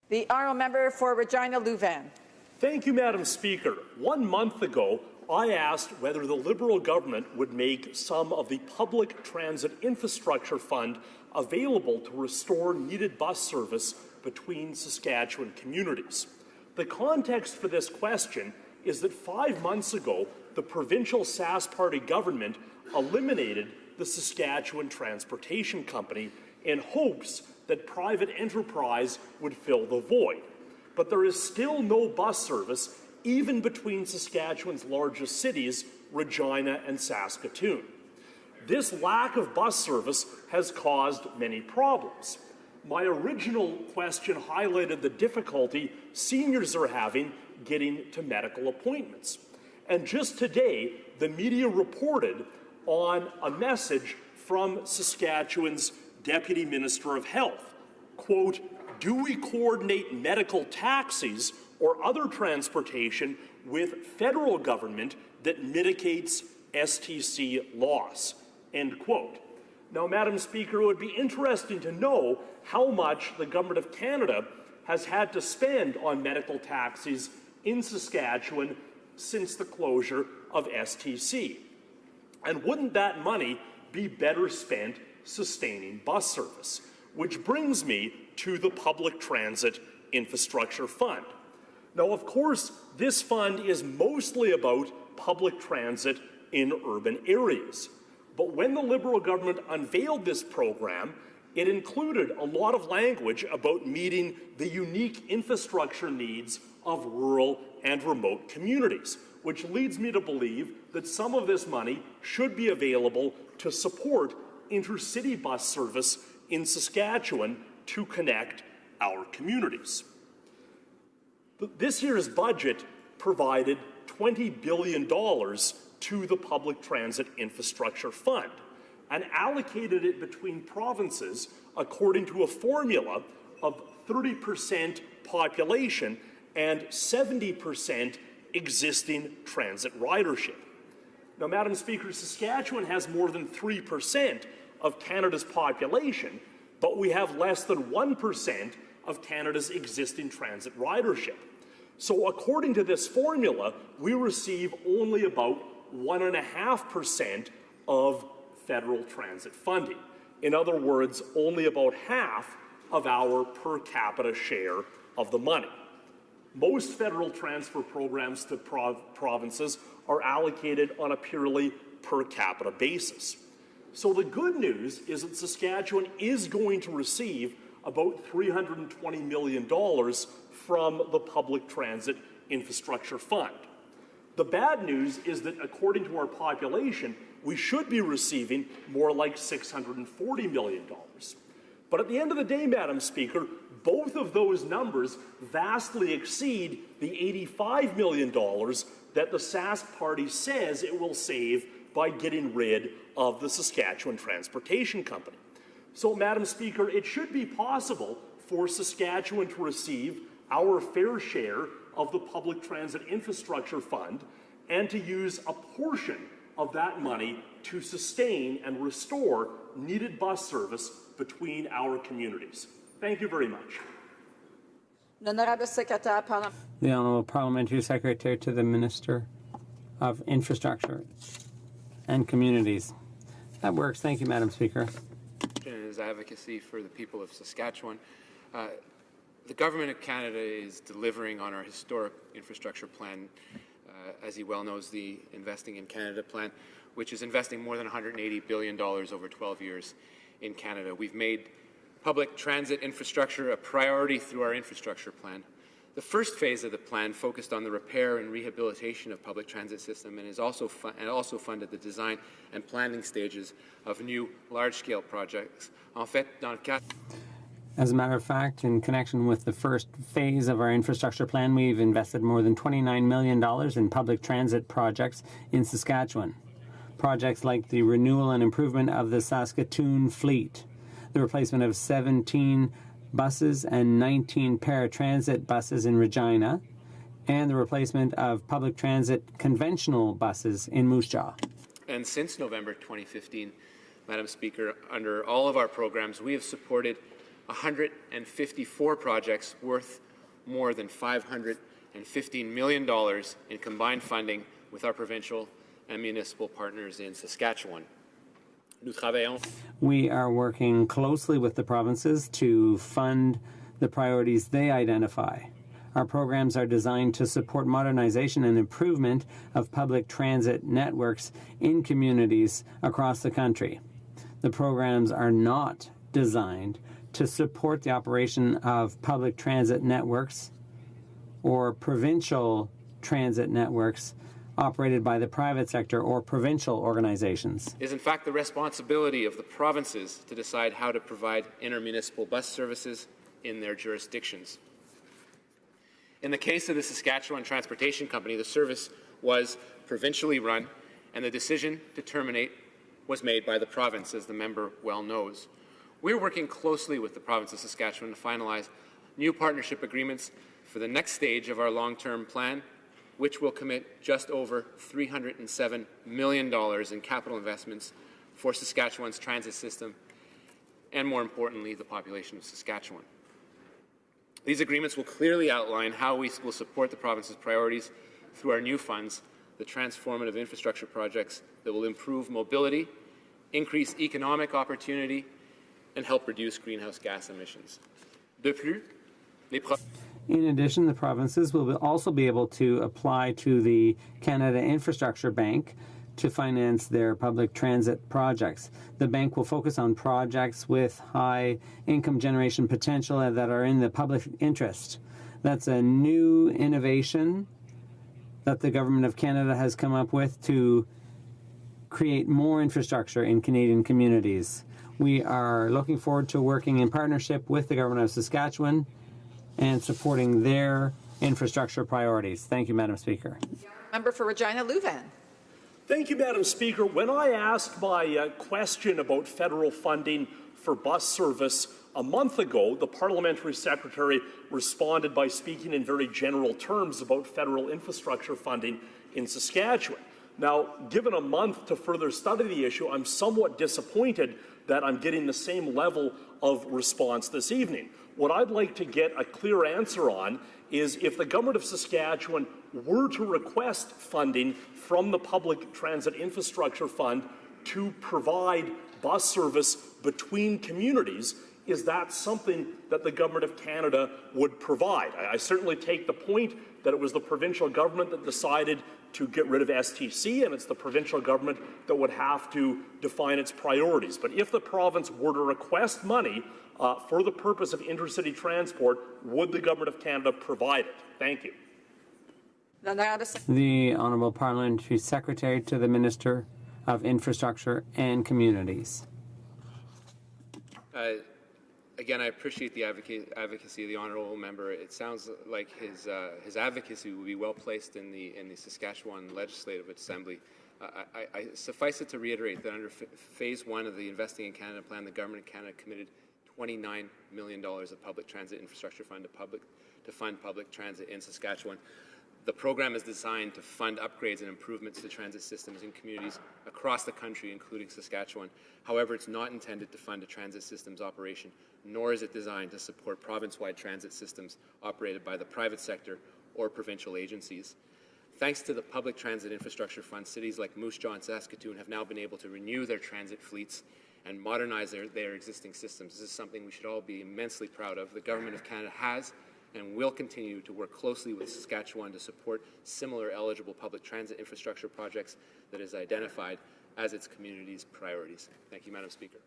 The honourable member for Regina Lewvan. Thank you, Madam Speaker. 1 month ago, I asked whether the Liberal government would make some of the Public Transit Infrastructure Fund available to restore needed bus service between Saskatchewan communities. The context for this question is that 5 months ago, the provincial Sask Party government eliminated the Saskatchewan Transportation Company in hopes that private enterprise would fill the void. But there is still no bus service even between Saskatchewan's largest cities, Regina and Saskatoon. This lack of bus service has caused many problems. My original question highlighted the difficulty seniors are having getting to medical appointments. And just today, the media reported on a message from Saskatchewan's Deputy Minister of Health. Quote, "Do we coordinate medical taxis or other transportation with federal government that mitigates STC loss?" End quote. Now, Madam Speaker, it would be interesting to know how much the Government of Canada has had to spend on medical taxis in Saskatchewan since the closure of STC. And wouldn't that money be better spent sustaining bus service? Which brings me to the Public Transit Infrastructure Fund. Now, of course, this fund is mostly about public transit in urban areas. But when the Liberal government unveiled this program, it included a lot of language about meeting the unique infrastructure needs of rural and remote communities, which leads me to believe that some of this money should be available to support intercity bus service in Saskatchewan to connect our communities. This year's budget provided $20 billion to the Public Transit Infrastructure Fund and allocated it between provinces according to a formula of 30% population and 70% existing transit ridership. Now, Madam Speaker, Saskatchewan has more than 3% of Canada's population, but we have less than 1% of Canada's existing transit ridership. So according to this formula, we receive only about 1.5% of federal transit funding. In other words, only about half of our per capita share of the money. Most federal transfer programs to provinces are allocated on a purely per capita basis. So the good news is that Saskatchewan is going to receive about $320 million from the Public Transit Infrastructure Fund. The bad news is that according to our population, we should be receiving more like $640 million. But at the end of the day, Madam Speaker, both of those numbers vastly exceed the $85 million that the Sask Party says it will save by getting rid of the Saskatchewan Transportation Company. So, Madam Speaker, it should be possible for Saskatchewan to receive our fair share of the Public Transit Infrastructure Fund and to use a portion of that money to sustain and restore needed bus service between our communities. Thank you very much. The Honourable Parliamentary Secretary to the Minister of Infrastructure and Communities. That works. Thank you, Madam Speaker. His advocacy for the people of Saskatchewan. The Government of Canada is delivering on our historic infrastructure plan, as he well knows, the Investing in Canada plan, which is investing more than $180 billion over 12 years in Canada. We've made public transit infrastructure a priority through our infrastructure plan. The first phase of the plan focused on the repair and rehabilitation of public transit system and also funded the design and planning stages of new large-scale projects. As a matter of fact, in connection with the first phase of our infrastructure plan, we've invested more than $29 million in public transit projects in Saskatchewan. Projects like the renewal and improvement of the Saskatoon fleet, the replacement of 17 buses and 19 paratransit buses in Regina, and the replacement of public transit conventional buses in Moose Jaw. And since November 2015, Madam Speaker, under all of our programs, we have supported 154 projects worth more than $515 million in combined funding with our provincial and municipal partners in Saskatchewan. We are working closely with the provinces to fund the priorities they identify. Our programs are designed to support modernization and improvement of public transit networks in communities across the country. The programs are not designed to support the operation of public transit networks or provincial transit networks operated by the private sector or provincial organizations. It is in fact the responsibility of the provinces to decide how to provide intermunicipal bus services in their jurisdictions. In the case of the Saskatchewan Transportation Company, the service was provincially run, and the decision to terminate was made by the province, as the member well knows. We're working closely with the province of Saskatchewan to finalize new partnership agreements for the next stage of our long-term plan, which will commit just over $307 million in capital investments for Saskatchewan's transit system and, more importantly, the population of Saskatchewan. These agreements will clearly outline how we will support the province's priorities through our new funds, the transformative infrastructure projects that will improve mobility, increase economic opportunity, and help reduce greenhouse gas emissions. De plus, In addition, the provinces will also be able to apply to the Canada Infrastructure Bank to finance their public transit projects. The bank will focus on projects with high income generation potential that are in the public interest. That's a new innovation that the Government of Canada has come up with to create more infrastructure in Canadian communities. We are looking forward to working in partnership with the Government of Saskatchewan and supporting their infrastructure priorities. Thank you, Madam Speaker. Member for Regina, Lewvan. Thank you, Madam Speaker. When I asked my question about federal funding for bus service a month ago, the Parliamentary Secretary responded by speaking in very general terms about federal infrastructure funding in Saskatchewan. Now, given a month to further study the issue, I'm somewhat disappointed that I'm getting the same level of response this evening. What I'd like to get a clear answer on is if the Government of Saskatchewan were to request funding from the Public Transit Infrastructure Fund to provide bus service between communities, is that something that the Government of Canada would provide? I certainly take the point that it was the provincial government that decided to get rid of STC, and it's the provincial government that would have to define its priorities. But if the province were to request money for the purpose of intercity transport, would the Government of Canada provide it? Thank you. The Honourable Parliamentary Secretary to the Minister of Infrastructure and Communities. Again, I appreciate the advocacy of the honourable member. It sounds like his advocacy will be well placed in the Saskatchewan Legislative Assembly. I suffice it to reiterate that under Phase 1 of the Investing in Canada plan, the Government of Canada committed $29 million of public transit infrastructure fund to fund public transit in Saskatchewan. The program is designed to fund upgrades and improvements to transit systems in communities across the country, including Saskatchewan. However, it's not intended to fund a transit systems operation, nor is it designed to support province-wide transit systems operated by the private sector or provincial agencies. Thanks to the Public Transit Infrastructure Fund, cities like Moose Jaw and Saskatoon have now been able to renew their transit fleets and modernize their existing systems. This is something we should all be immensely proud of. The Government of Canada has and will continue to work closely with Saskatchewan to support similar eligible public transit infrastructure projects that is identified as its community's priorities. Thank you, Madam Speaker.